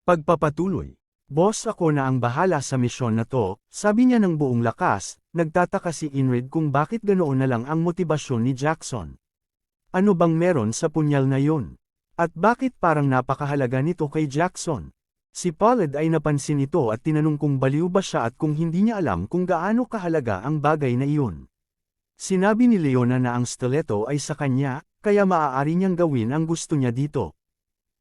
Pagpapatuloy. Boss, ako na ang bahala sa misyon na to, sabi niya ng buong lakas. Nagtataka si Inrid kung bakit ganoon na lang ang motibasyon ni Jackson. Ano bang meron sa punyal na yun? At bakit parang napakahalaga nito kay Jackson? Si Pollard ay napansin ito at tinanong kung baliw ba siya at kung hindi niya alam kung gaano kahalaga ang bagay na iyon. Sinabi ni Leona na ang stiletto ay sa kanya, kaya maaari niyang gawin ang gusto niya dito.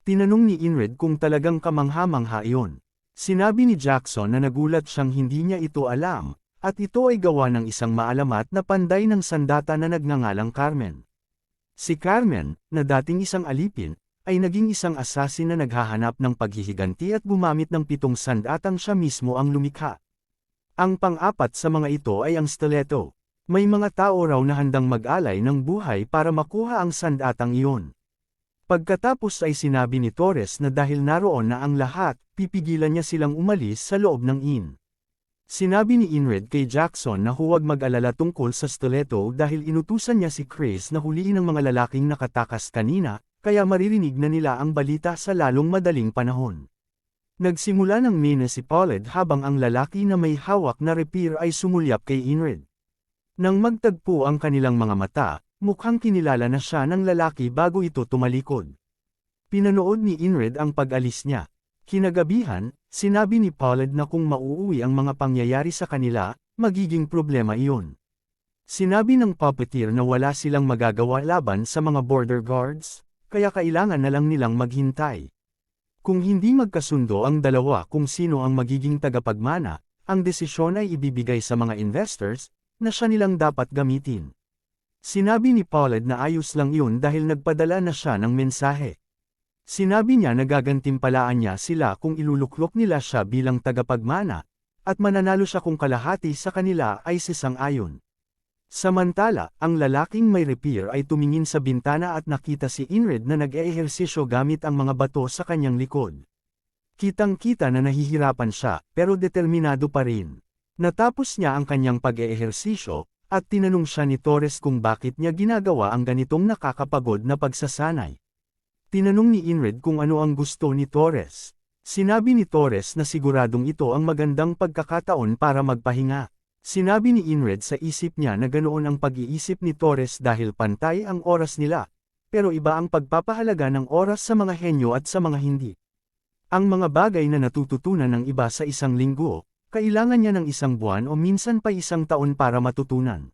Tinanong ni Inrid kung talagang kamangha-mangha iyon. Sinabi ni Jackson na nagulat siyang hindi niya ito alam, at ito ay gawa ng isang maalamat na panday ng sandata na nagngangalang Carmen. Si Carmen, na dating isang alipin, ay naging isang assassin na naghahanap ng paghihiganti at gumamit ng 7 sandatang siya mismo ang lumikha. Ang pang-apat sa mga ito ay ang stiletto. May mga tao raw na handang mag-alay ng buhay para makuha ang sandatang iyon. Pagkatapos ay sinabi ni Torres na dahil naroon na ang lahat, pipigilan niya silang umalis sa loob ng inn. Sinabi ni Inrid kay Jackson na huwag mag-alala tungkol sa stiletto dahil inutusan niya si Chris na huliin ang mga lalaking nakatakas kanina, kaya maririnig na nila ang balita sa lalong madaling panahon. Nagsimula ng mena si Pollard habang ang lalaki na may hawak na rapier ay sumulyap kay Inrid. Nang magtagpo ang kanilang mga mata, mukhang kinilala na siya ng lalaki bago ito tumalikod. Pinanood ni Inrid ang pag-alis niya. Kinagabihan, sinabi ni Pollard na kung mauuwi ang mga pangyayari sa kanila, magiging problema iyon. Sinabi ng puppeteer na wala silang magagawa laban sa mga border guards, kaya kailangan na lang nilang maghintay. Kung hindi magkasundo ang dalawa kung sino ang magiging tagapagmana, ang desisyon ay ibibigay sa mga investors, na siya nilang dapat gamitin. Sinabi ni Pollard na ayos lang yun dahil nagpadala na siya ng mensahe. Sinabi niya na gagantimpalaan niya sila kung iluluklok nila siya bilang tagapagmana, at mananalo siya kung kalahati sa kanila ay sisang-ayon. Samantala, ang lalaking may rapier ay tumingin sa bintana at nakita si Inrid na nag-eehersisyo gamit ang mga bato sa kanyang likod. Kitang-kita na nahihirapan siya, pero determinado pa rin. Natapos niya ang kanyang pag-eehersisyo, at tinanong siya ni Torres kung bakit niya ginagawa ang ganitong nakakapagod na pagsasanay. Tinanong ni Inrid kung ano ang gusto ni Torres. Sinabi ni Torres na siguradong ito ang magandang pagkakataon para magpahinga. Sinabi ni Inrid sa isip niya na ganoon ang pag-iisip ni Torres dahil pantay ang oras nila, pero iba ang pagpapahalaga ng oras sa mga henyo at sa mga hindi. Ang mga bagay na natututunan ng iba sa isang linggo, kailangan niya ng 1 buwan o minsan pa 1 taon para matutunan.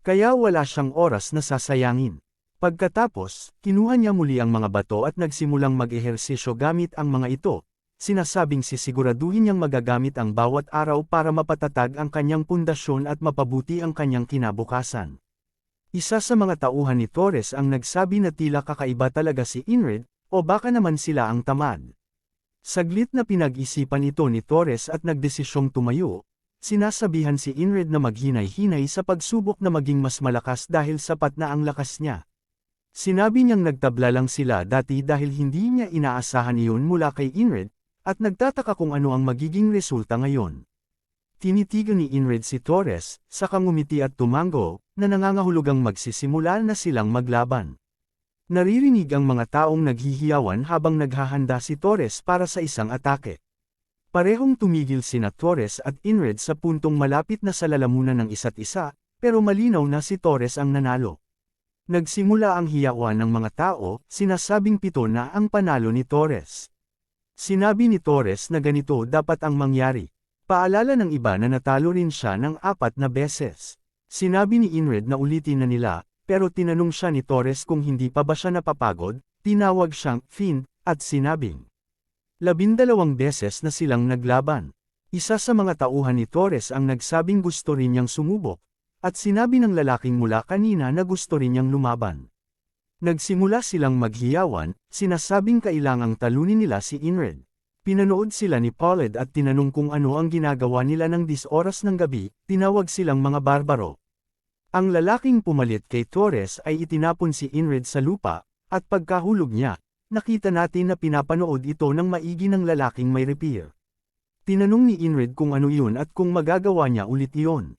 Kaya wala siyang oras na sasayangin. Pagkatapos, kinuha niya muli ang mga bato at nagsimulang mag-ehersisyo gamit ang mga ito, sinasabing sisiguraduhin niyang magagamit ang bawat araw para mapatatag ang kanyang pundasyon at mapabuti ang kanyang kinabukasan. Isa sa mga tauhan ni Torres ang nagsabi na tila kakaiba talaga si Inrid, o baka naman sila ang tamad. Saglit na pinag-isipan ito ni Torres at nagdesisyong tumayo, sinasabihan si Inrid na maghinay-hinay sa pagsubok na maging mas malakas dahil sapat na ang lakas niya. Sinabi niyang nagtabla lang sila dati dahil hindi niya inaasahan iyon mula kay Inrid, at nagtataka kung ano ang magiging resulta ngayon. Tinitigan ni Inrid si Torres, saka ngumiti at tumango, na nangangahulugang magsisimula na silang maglaban. Naririnig ang mga taong naghihiyawan habang naghahanda si Torres para sa isang atake. Parehong tumigil sina Torres at Inrid sa puntong malapit na sa lalamunan ng isa't isa, pero malinaw na si Torres ang nanalo. Nagsimula ang hiyawan ng mga tao, sinasabing 7 na ang panalo ni Torres. Sinabi ni Torres na ganito dapat ang mangyari. Paalala ng iba na natalo rin siya ng 4 na beses. Sinabi ni Inrid na ulitin na nila, pero tinanong siya ni Torres kung hindi pa ba siya napapagod, tinawag siyang Finn, at sinabing 12 beses na silang naglaban. Isa sa mga tauhan ni Torres ang nagsabing gusto rin niyang sumubok, at sinabi ng lalaking mula kanina na gusto rin niyang lumaban. Nagsimula silang maghiyawan, sinasabing kailangang talunin nila si Inrid. Pinanood sila ni Pollard at tinanong kung ano ang ginagawa nila ng 10 oras ng gabi, tinawag silang mga barbaro. Ang lalaking pumalit kay Torres ay itinapon si Inrid sa lupa, at pagkahulog niya, nakita natin na pinapanood ito ng maigi ng lalaking may rapier. Tinanong ni Inrid kung ano yun at kung magagawa niya ulit iyon.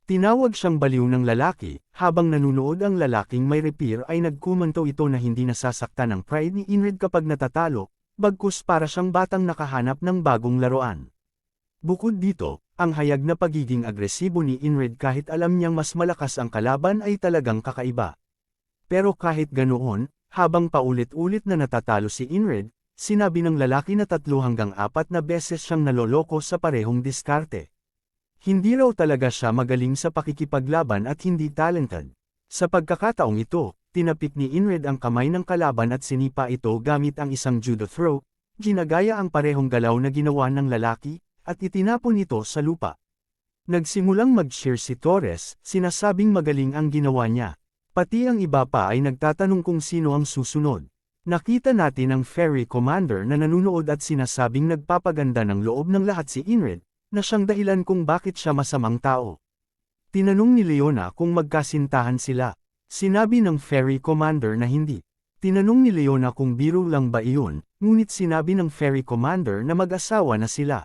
Tinawag siyang baliw ng lalaki, habang nanunood ang lalaking may rapier ay nagkumanto ito na hindi nasasaktan ng pride ni Inrid kapag natatalo, bagkus para siyang batang nakahanap ng bagong laruan. Bukod dito, ang hayag na pagiging agresibo ni Inrid kahit alam niyang mas malakas ang kalaban ay talagang kakaiba. Pero kahit ganoon, habang paulit-ulit na natatalo si Inrid, sinabi ng lalaki na 3 hanggang 4 na beses siyang naloloko sa parehong diskarte. Hindi raw talaga siya magaling sa pakikipaglaban at hindi talented. Sa pagkakataong ito, tinapik ni Inrid ang kamay ng kalaban at sinipa ito gamit ang isang judo throw, ginagaya ang parehong galaw na ginawa ng lalaki, at itinapon ito sa lupa. Nagsimulang mag-cheer si Torres, sinasabing magaling ang ginawa niya. Pati ang iba pa ay nagtatanong kung sino ang susunod. Nakita natin ang ferry commander na nanunood at sinasabing nagpapaganda ng loob ng lahat si Inrid, na siyang dahilan kung bakit siya masamang tao. Tinanong ni Leona kung magkasintahan sila. Sinabi ng ferry commander na hindi. Tinanong ni Leona kung biro lang ba iyon, ngunit sinabi ng ferry commander na mag-asawa na sila.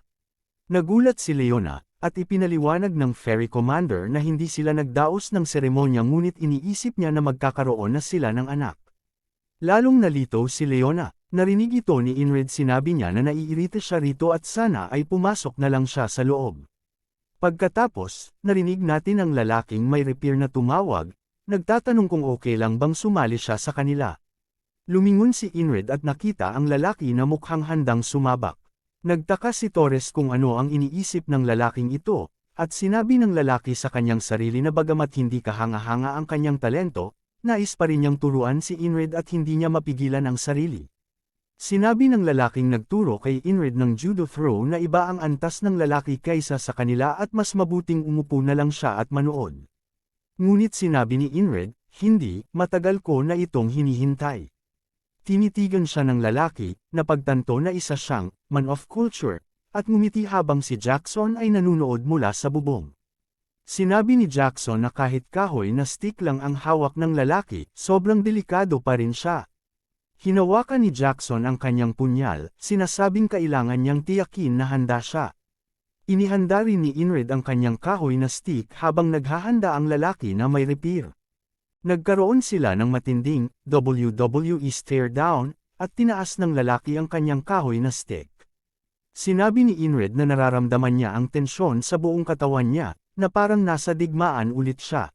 Nagulat si Leona, at ipinaliwanag ng ferry commander na hindi sila nagdaos ng seremonya ngunit iniisip niya na magkakaroon na sila ng anak. Lalong nalito si Leona. Narinig ito ni Inrid, sinabi niya na naiirita siya rito at sana ay pumasok na lang siya sa loob. Pagkatapos, narinig natin ang lalaking may repair na tumawag, nagtatanong kung okay lang bang sumali siya sa kanila. Lumingon si Inrid at nakita ang lalaki na mukhang handang sumabak. Nagtaka si Torres kung ano ang iniisip ng lalaking ito, at sinabi ng lalaki sa kanyang sarili na bagamat hindi kahanga-hanga ang kanyang talento, nais pa rin niyang turuan si Inrid at hindi niya mapigilan ang sarili. Sinabi ng lalaking nagturo kay Inrid ng judo throw na iba ang antas ng lalaki kaysa sa kanila at mas mabuting umupo na lang siya at manood. Ngunit sinabi ni Inrid, hindi, matagal ko na itong hinihintay. Tinitigan siya ng lalaki, napagtanto na isa siyang man of culture, at ngumiti habang si Jackson ay nanunood mula sa bubong. Sinabi ni Jackson na kahit kahoy na stick lang ang hawak ng lalaki, sobrang delikado pa rin siya. Hinawakan ni Jackson ang kanyang punyal, sinasabing kailangan niyang tiyakin na handa siya. Inihanda rin ni Inrid ang kanyang kahoy na stick habang naghahanda ang lalaki na may repair. Nagkaroon sila ng matinding WWE stare down, at tinaas ng lalaki ang kanyang kahoy na stick. Sinabi ni Inrid na nararamdaman niya ang tensyon sa buong katawan niya, na parang nasa digmaan ulit siya.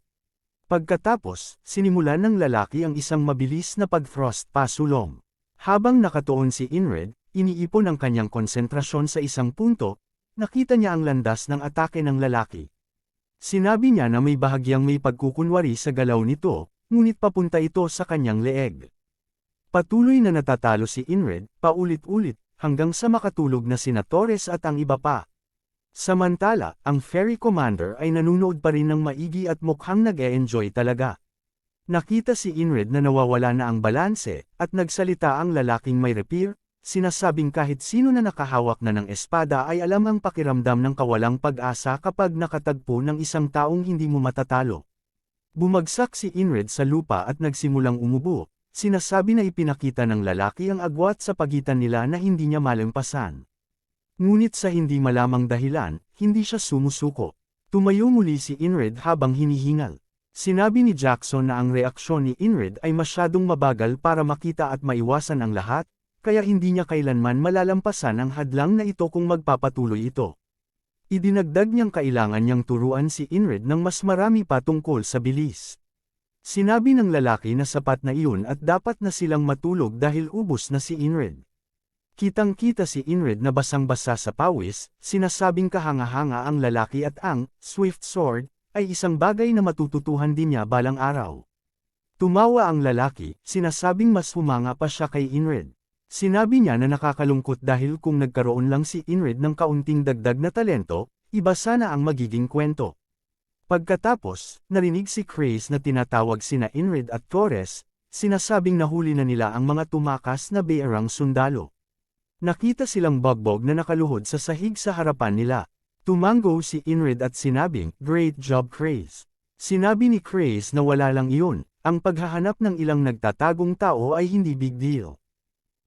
Pagkatapos, sinimulan ng lalaki ang isang mabilis na pag-thrust pasulong. Habang nakatuon si Inrid, iniipon ang kanyang konsentrasyon sa isang punto, nakita niya ang landas ng atake ng lalaki. Sinabi niya na may bahagyang may pagkukunwari sa galaw nito, ngunit papunta ito sa kanyang leeg. Patuloy na natatalo si Inrid, paulit-ulit, hanggang sa makatulog na sina Torres at ang iba pa. Samantala, ang ferry commander ay nanunood pa rin ng maigi at mukhang nag-e-enjoy talaga. Nakita si Inrid na nawawala na ang balanse, at nagsalita ang lalaking may repair, sinasabing kahit sino na nakahawak na ng espada ay alam ang pakiramdam ng kawalang pag-asa kapag nakatagpo ng isang taong hindi mo matatalo. Bumagsak si Inrid sa lupa at nagsimulang umubo, sinasabi na ipinakita ng lalaki ang agwat sa pagitan nila na hindi niya malampasan. Ngunit sa hindi malamang dahilan, hindi siya sumusuko. Tumayo muli si Inrid habang hinihingal. Sinabi ni Jackson na ang reaksyon ni Inrid ay masyadong mabagal para makita at maiwasan ang lahat, kaya hindi niya kailanman malalampasan ang hadlang na ito kung magpapatuloy ito. Idinagdag niyang kailangan niyang turuan si Inrid ng mas marami pa tungkol sa bilis. Sinabi ng lalaki na sapat na iyon at dapat na silang matulog dahil ubos na si Inrid. Kitang-kita si Inrid na basang-basa sa pawis, sinasabing kahanga-hanga ang lalaki at ang swift sword ay isang bagay na matututuhan din niya balang araw. Tumawa ang lalaki, sinasabing mas humanga pa siya kay Inrid. Sinabi niya na nakakalungkot dahil kung nagkaroon lang si Inrid ng kaunting dagdag na talento, iba sana ang magiging kwento. Pagkatapos, narinig si Chris na tinatawag sina Inrid at Torres, sinasabing nahuli na nila ang mga tumakas na bearang sundalo. Nakita silang bagbog na nakaluhod sa sahig sa harapan nila. Tumango si Inrid at sinabing, "Great job Chris." Sinabi ni Chris na wala lang iyon, ang paghahanap ng ilang nagtatagong tao ay hindi big deal.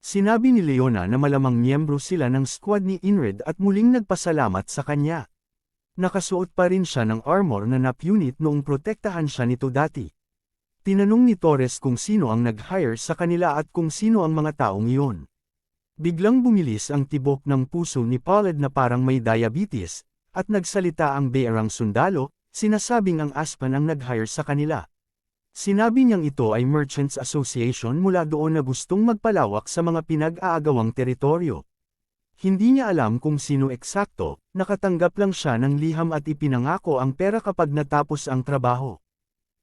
Sinabi ni Leona na malamang miyembro sila ng squad ni Inrid at muling nagpasalamat sa kanya. Nakasuot pa rin siya ng armor na nap-unit noong protektahan siya nito dati. Tinanong ni Torres kung sino ang nag-hire sa kanila at kung sino ang mga taong iyon. Biglang bumilis ang tibok ng puso ni Paulette na parang may diabetes, at nagsalita ang bearang sundalo, sinasabing ang Aspen ang nag-hire sa kanila. Sinabi niyang ito ay Merchants Association mula doon na gustong magpalawak sa mga pinag-aagawang teritoryo. Hindi niya alam kung sino eksakto, nakatanggap lang siya ng liham at ipinangako ang pera kapag natapos ang trabaho.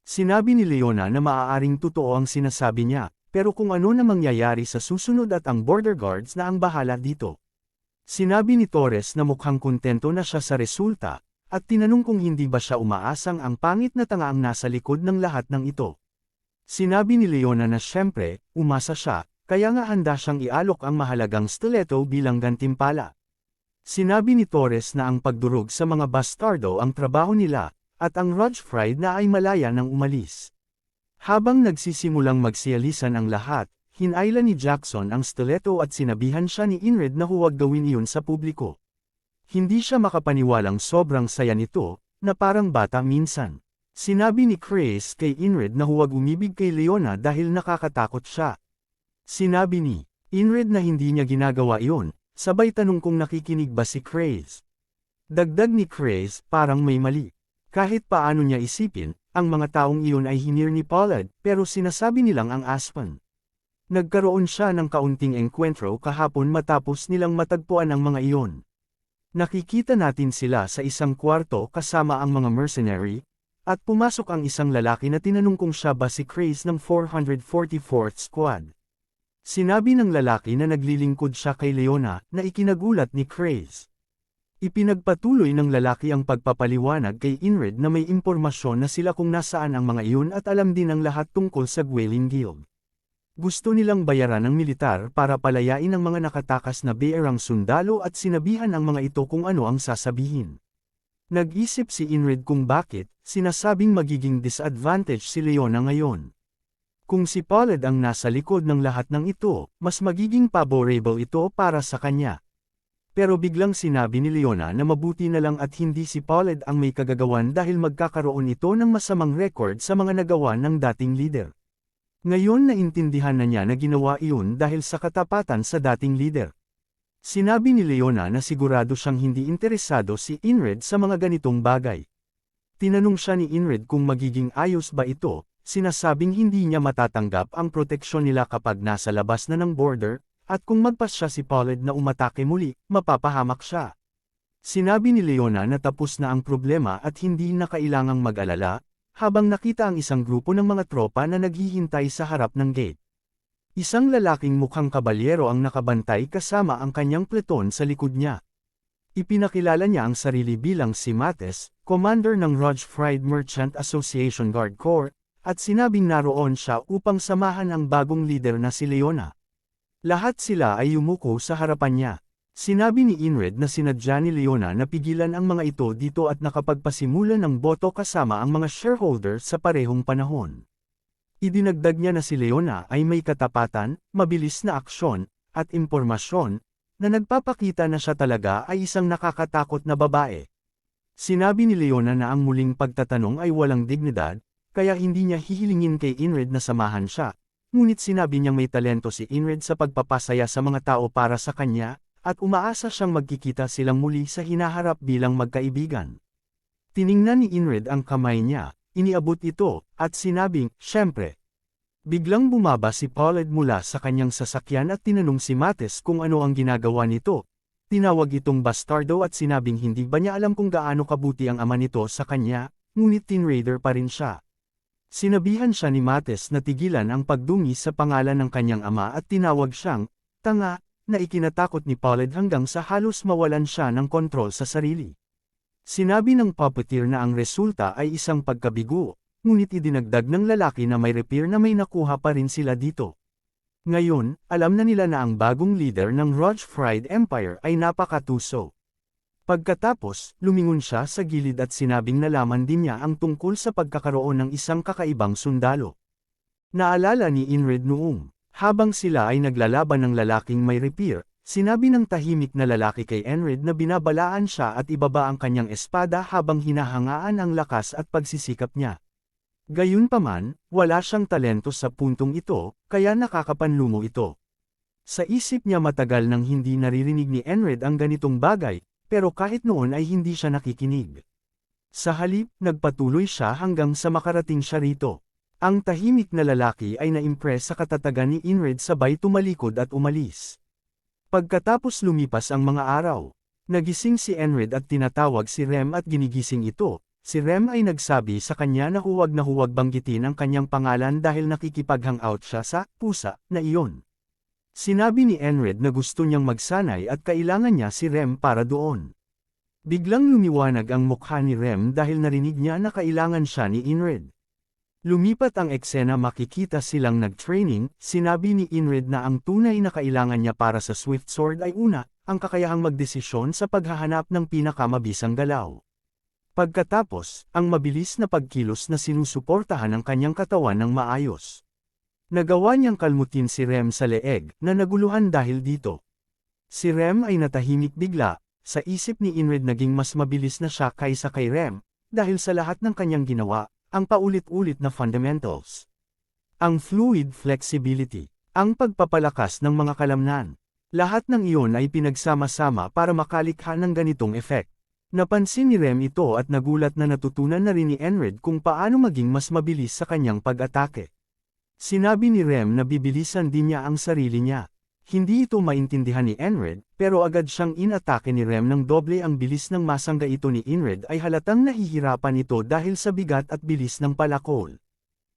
Sinabi ni Leona na maaaring totoo ang sinasabi niya, pero kung ano na mangyayari sa susunod at ang border guards na ang bahala dito. Sinabi ni Torres na mukhang kontento na siya sa resulta, at tinanong kung hindi ba siya umaasang ang pangit na tanga ang nasa likod ng lahat ng ito. Sinabi ni Leona na siyempre, umasa siya, kaya nga handa siyang ialok ang mahalagang stiletto bilang gantimpala. Sinabi ni Torres na ang pagdurog sa mga bastardo ang trabaho nila, at ang Roach Fried na ay malaya nang umalis. Habang nagsisimulang magsiyalisan ang lahat, hinayla ni Jackson ang stiletto at sinabihan siya ni Inred na huwag gawin iyon sa publiko. Hindi siya makapaniwalang sobrang saya nito, na parang bata minsan. Sinabi ni Chris kay Inred na huwag umibig kay Leona dahil nakakatakot siya. Sinabi ni Inred na hindi niya ginagawa iyon, sabay tanong kung nakikinig ba si Chris. Dagdag ni Chris, parang may mali. Kahit paano niya isipin, ang mga taong iyon ay hinir ni Paulette, pero sinasabi nilang ang Aspen. Nagkaroon siya ng kaunting engkwentro kahapon matapos nilang matagpuan ang mga iyon. Nakikita natin sila sa isang kwarto kasama ang mga mercenary, at pumasok ang isang lalaki na tinanong kung siya ba si Chris ng 444th Squad. Sinabi ng lalaki na naglilingkod siya kay Leona na ikinagulat ni Chris. Ipinagpatuloy ng lalaki ang pagpapaliwanag kay Inred na may impormasyon na sila kung nasaan ang mga iyon at alam din ang lahat tungkol sa Gwelin Guild. Gusto nilang bayaran ng militar para palayain ang mga nakatakas na bearang sundalo at sinabihan ang mga ito kung ano ang sasabihin. Nag-isip si Inred kung bakit, sinasabing magiging disadvantage si Leona ngayon. Kung si Paulette ang nasa likod ng lahat ng ito, mas magiging favorable ito para sa kanya. Pero biglang sinabi ni Leona na mabuti na lang at hindi si Paulette ang may kagagawan dahil magkakaroon ito ng masamang record sa mga nagawa ng dating leader. Ngayon naintindihan na niya na ginawa iyon dahil sa katapatan sa dating leader. Sinabi ni Leona na sigurado siyang hindi interesado si Inred sa mga ganitong bagay. Tinanong siya ni Inred kung magiging ayos ba ito, sinasabing hindi niya matatanggap ang proteksyon nila kapag nasa labas na ng border, at kung magpas siya si Paulette na umatake muli, mapapahamak siya. Sinabi ni Leona na tapos na ang problema at hindi na kailangang mag-alala, habang nakita ang isang grupo ng mga tropa na naghihintay sa harap ng gate. Isang lalaking mukhang kabalyero ang nakabantay kasama ang kanyang pleton sa likod niya. Ipinakilala niya ang sarili bilang si Mates, commander ng Roach Fried Merchant Association Guard Corps, at sinabing naroon siya upang samahan ang bagong leader na si Leona. Lahat sila ay yumuko sa harapan niya. Sinabi ni Inred na sinadya ni Leona na pigilan ang mga ito dito at nakapagpasimula ng boto kasama ang mga shareholder sa parehong panahon. Idinagdag niya na si Leona ay may katapatan, mabilis na aksyon, at impormasyon, na nagpapakita na siya talaga ay isang nakakatakot na babae. Sinabi ni Leona na ang muling pagtatanong ay walang dignidad, kaya hindi niya hihilingin kay Inred na samahan siya, ngunit sinabi niyang may talento si Inred sa pagpapasaya sa mga tao para sa kanya, at umaasa siyang magkikita silang muli sa hinaharap bilang magkaibigan. Tiningnan ni Inred ang kamay niya, iniabot ito, at sinabing, "Siyempre." Biglang bumaba si Paulette mula sa kanyang sasakyan at tinanong si Mates kung ano ang ginagawa nito. Tinawag itong bastardo at sinabing hindi ba niya alam kung gaano kabuti ang ama nito sa kanya, ngunit Tin Raider pa rin siya. Sinabihan siya ni Mates na tigilan ang pagdungi sa pangalan ng kanyang ama at tinawag siyang tanga, na ikinatakot ni Paulette hanggang sa halos mawalan siya ng kontrol sa sarili. Sinabi ng puppeteer na ang resulta ay isang pagkabigo, ngunit idinagdag ng lalaki na may repair na may nakuha pa rin sila dito. Ngayon, alam na nila na ang bagong leader ng Roach Fried Empire ay napakatuso. Pagkatapos, lumingon siya sa gilid at sinabing nalaman din niya ang tungkol sa pagkakaroon ng isang kakaibang sundalo. Naalala ni Inred noong, habang sila ay naglalaban ng lalaking may repair, sinabi ng tahimik na lalaki kay Inred na binabalaan siya at ibaba ang kanyang espada habang hinahangaan ang lakas at pagsisikap niya. Gayunpaman, wala siyang talento sa puntong ito, kaya nakakapanlumo ito. Sa isip niya matagal nang hindi naririnig ni Enred ang ganitong bagay, pero kahit noon ay hindi siya nakikinig. Sa halip, nagpatuloy siya hanggang sa makarating siya rito. Ang tahimik na lalaki ay na-impress sa katatagan ni Enred sabay tumalikod at umalis. Pagkatapos lumipas ang mga araw, nagising si Enred at tinatawag si Rem at ginigising ito. Si Rem ay nagsabi sa kanya na huwag banggitin ang kanyang pangalan dahil nakikipag-hangout siya sa pusa na iyon. Sinabi ni Enred na gusto niyang magsanay at kailangan niya si Rem para doon. Biglang lumiwanag ang mukha ni Rem dahil narinig niya na kailangan siya ni Enred. Lumipat ang eksena, makikita silang nag-training. Sinabi ni Enred na ang tunay na kailangan niya para sa Swift Sword ay una, ang kakayahang magdesisyon sa paghahanap ng pinakamabisang galaw. Pagkatapos, ang mabilis na pagkilos na sinusuportahan ang kanyang katawan ng maayos. Nagawa niyang kalmutin si Rem sa leeg, na naguluhan dahil dito. Si Rem ay natahimik bigla. Sa isip ni Enred naging mas mabilis na siya kaysa kay Rem, dahil sa lahat ng kanyang ginawa, ang paulit-ulit na fundamentals. Ang fluid flexibility, ang pagpapalakas ng mga kalamnan. Lahat ng iyon ay pinagsama-sama para makalikha ng ganitong effect. Napansin ni Rem ito at nagulat na natutunan na rin ni Enred kung paano maging mas mabilis sa kanyang pag-atake. Sinabi ni Rem na bibilisan din niya ang sarili niya. Hindi ito maintindihan ni Enred, pero agad siyang inatake ni Rem ng doble ang bilis ng masangga ito ni Enred ay halatang nahihirapan ito dahil sa bigat at bilis ng palakol.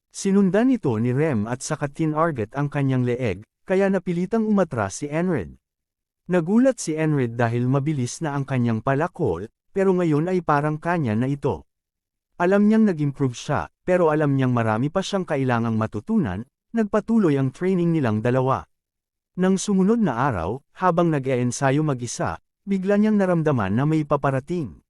Sinundan ito ni Rem at saka tinarget ang kanyang leeg, kaya napilitang umatras si Enred. Nagulat si Enred dahil mabilis na ang kanyang palakol, pero ngayon ay parang kanya na ito. Alam niyang nag-improve siya, pero alam niyang marami pa siyang kailangang matutunan. Nagpatuloy ang training nilang dalawa. Nang sumunod na araw, habang nag-e-ensayo mag-isa, bigla niyang naramdaman na may paparating.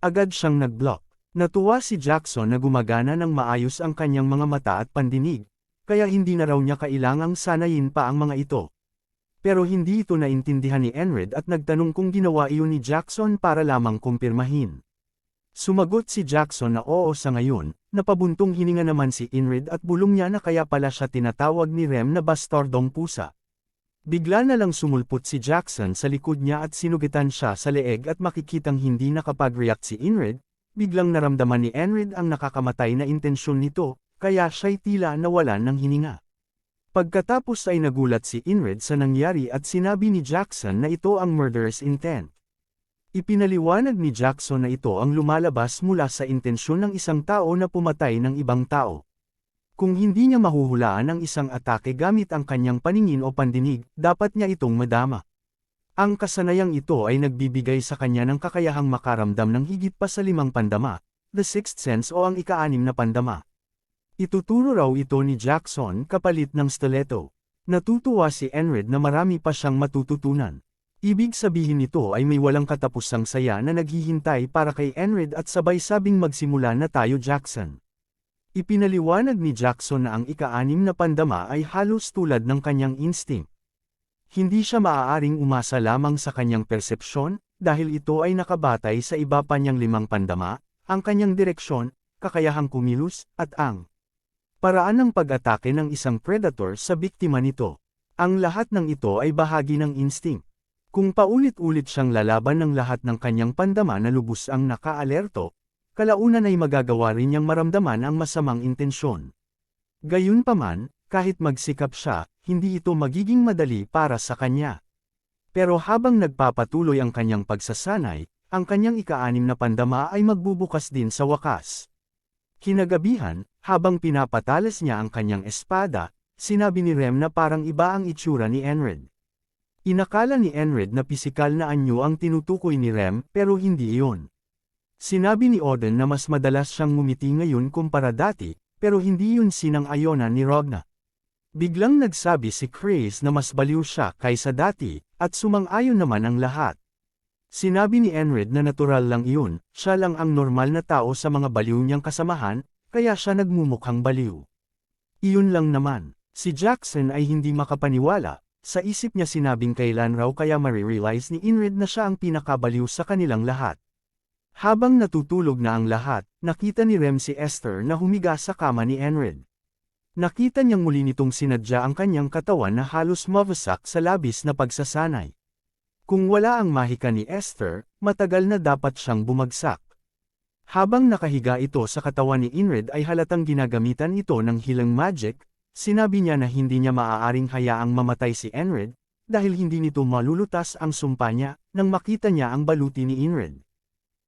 Agad siyang nag-block. Natuwa si Jackson na gumagana ng maayos ang kanyang mga mata at pandinig, kaya hindi na raw niya kailangang sanayin pa ang mga ito. Pero hindi ito naintindihan ni Enred at nagtanong kung ginawa iyon ni Jackson para lamang kumpirmahin. Sumagot si Jackson na oo sa ngayon, napabuntong hininga naman si Enred at bulong niya na kaya pala siya tinatawag ni Rem na bastardong pusa. Bigla na lang sumulpot si Jackson sa likod niya at sinugitan siya sa leeg at makikitang hindi nakapag-react si Enred, biglang naramdaman ni Enred ang nakakamatay na intensyon nito, kaya siya'y tila nawalan ng hininga. Pagkatapos ay nagulat si Enred sa nangyari at sinabi ni Jackson na ito ang murderous intent. Ipinaliwanag ni Jackson na ito ang lumalabas mula sa intensyon ng isang tao na pumatay ng ibang tao. Kung hindi niya mahuhulaan ang isang atake gamit ang kanyang paningin o pandinig, dapat niya itong madama. Ang kasanayang ito ay nagbibigay sa kanya ng kakayahang makaramdam ng higit pa sa 5 pandama, the sixth sense o ang ika-6 na pandama. Ituturo raw ito ni Jackson kapalit ng stiletto. Natutuwa si Enred na marami pa siyang matututunan. Ibig sabihin nito ay may walang katapusang saya na naghihintay para kay Enred at sabay sabing magsimula na tayo Jackson. Ipinaliwanag ni Jackson na ang ika-6 na pandama ay halos tulad ng kanyang instinct. Hindi siya maaaring umasa lamang sa kanyang persepsyon, dahil ito ay nakabatay sa iba pa niyang 5 pandama, ang kanyang direksyon, kakayahang kumilos, at ang paraan ng pag-atake ng isang predator sa biktima nito. Ang lahat ng ito ay bahagi ng instinct. Kung paulit-ulit siyang lalaban ng lahat ng kanyang pandama na lubos ang naka-alerto, kalaunan ay magagawa rin niyang maramdaman ang masamang intensyon. Gayunpaman, kahit magsikap siya, hindi ito magiging madali para sa kanya. Pero habang nagpapatuloy ang kanyang pagsasanay, ang kanyang ika-6 na pandama ay magbubukas din sa wakas. Kinagabihan, habang pinapatalas niya ang kanyang espada, sinabi ni Rem na parang iba ang itsura ni Enred. Inakala ni Enred na pisikal na anyo ang tinutukoy ni Rem, pero hindi iyon. Sinabi ni Odin na mas madalas siyang ngumiti ngayon kumpara dati, pero hindi yun sinang-ayonan ni Ragna. Biglang nagsabi si Chris na mas baliw siya kaysa dati, at sumang-ayon naman ang lahat. Sinabi ni Enred na natural lang iyon, siya lang ang normal na tao sa mga baliw niyang kasamahan, kaya siya nagmumukhang baliw. Iyon lang naman. Si Jackson ay hindi makapaniwala, sa isip niya sinabing kailan raw kaya marirealize ni Enred na siya ang pinakabaliw sa kanilang lahat. Habang natutulog na ang lahat, nakita ni Rem si Esther na humiga sa kama ni Enred. Nakita niyang muli nitong sinadya ang kanyang katawan na halos mawasak sa labis na pagsasanay. Kung wala ang mahika ni Esther, matagal na dapat siyang bumagsak. Habang nakahiga ito sa katawan ni Inred ay halatang ginagamitan ito ng healing magic, sinabi niya na hindi niya maaaring hayaang mamatay si Inred, dahil hindi nito malulutas ang sumpa niya, nang makita niya ang baluti ni Inred.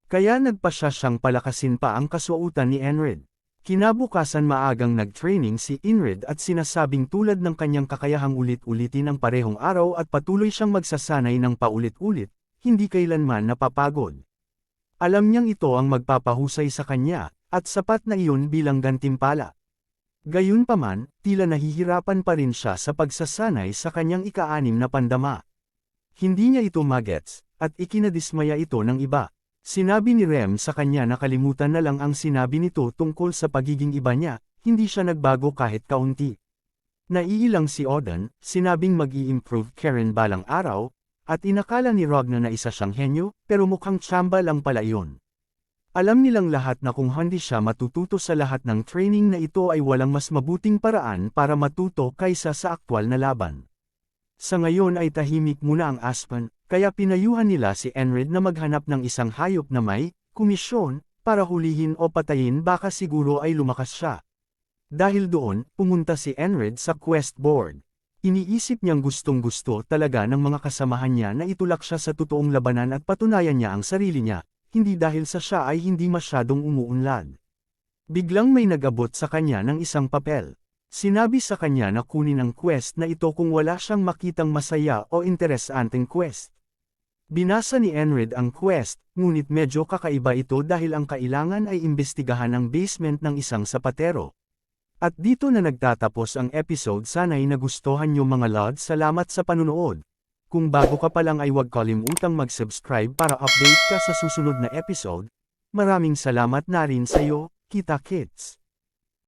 Kaya nagpasya siyang palakasin pa ang kasuotan ni Inred. Kinabukasan maagang nag-training si Inred at sinasabing tulad ng kanyang kakayahang ulit-ulitin ang parehong araw at patuloy siyang magsasanay ng paulit-ulit, hindi kailanman napapagod. Alam niyang ito ang magpapahusay sa kanya, at sapat na iyon bilang gantimpala. Gayunpaman, tila nahihirapan pa rin siya sa pagsasanay sa kanyang ika-6 na pandama. Hindi niya ito magets, at ikinadismaya ito ng iba. Sinabi ni Rem sa kanya na kalimutan na lang ang sinabi nito tungkol sa pagiging iba niya, hindi siya nagbago kahit kaunti. Naiilang si Oden, sinabing mag-i-improve Karen balang araw, at inakala ni Ragnar na isa siyang henyo, pero mukhang tsamba lang pala iyon. Alam nilang lahat na kung hindi siya matututo sa lahat ng training na ito ay walang mas mabuting paraan para matuto kaysa sa aktwal na laban. Sa ngayon ay tahimik muna ang Aspen, kaya pinayuhan nila si Enred na maghanap ng isang hayop na may komisyon para hulihin o patayin baka siguro ay lumakas siya. Dahil doon, pumunta si Enred sa quest board. Iniisip niyang gustong-gusto talaga ng mga kasamahan niya na itulak siya sa totoong labanan at patunayan niya ang sarili niya, hindi dahil sa siya ay hindi masyadong umuunlad. Biglang may nag-abot sa kanya ng isang papel. Sinabi sa kanya na kunin ang quest na ito kung wala siyang makitang masaya o interesanteng quest. Binasa ni Enred ang quest, ngunit medyo kakaiba ito dahil ang kailangan ay imbestigahan ang basement ng isang sapatero. At dito na nagtatapos ang episode. Sana'y nagustuhan niyo mga lods. Salamat sa panunood. Kung bago ka pa lang ay huwag kalimutang mag-subscribe para update ka sa susunod na episode. Maraming salamat na rin sa'yo, kita kits.